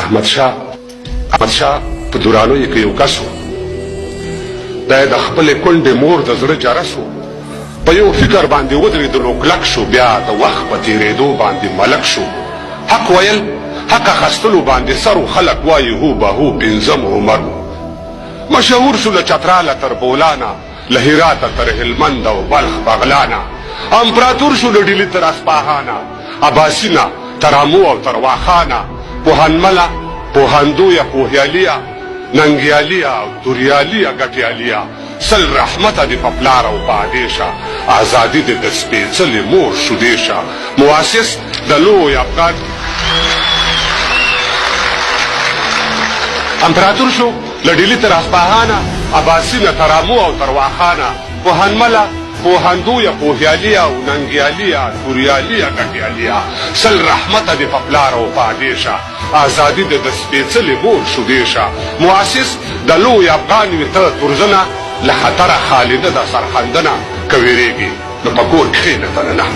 احمدشاه په دورانیو کې یو کس و. دا یې د خپلې کونډې مور د زړه جرس و. په یو فکر باندې ودرېدلو کلک شو، بیا د وخت په تېرېدو باندې ملک شو. حق ویل حق اخستلو باندې سر و، خلک وایي هو به هو پنځم عمر و. مشهور شو له چتراله تر بولانه، له هراته تر هلمند او بلخ بغلانه. امپراتور شو له ډیلي تر اصفهانه، عباسینه تر امو او تر واخانه. پوهنمله پوهندویه پوهیاليه ننګیاليه او توریاليه ګټیاليه. سل رحمته دې په پلار او په ادې شه، ازادي دې د سپېڅلې مور شودې شه. مؤسس د لوی افغان امپراتور شو له ډیلي تر اصفهانه، عباسینه تر امو او تر واخانه. پوهنمله پوهندویه پوهیاليه او ننګیاليه توریاليه ګټیاليه. سل رحمته دې په پلار او په ادې شه، ازادي دې د سپېڅلې مور شودې شه. مؤسس د لوی افغان وي ته تورزنه، له خطره خالده د سرخندنه که ویرېږي نو په کور کښېنه دننه.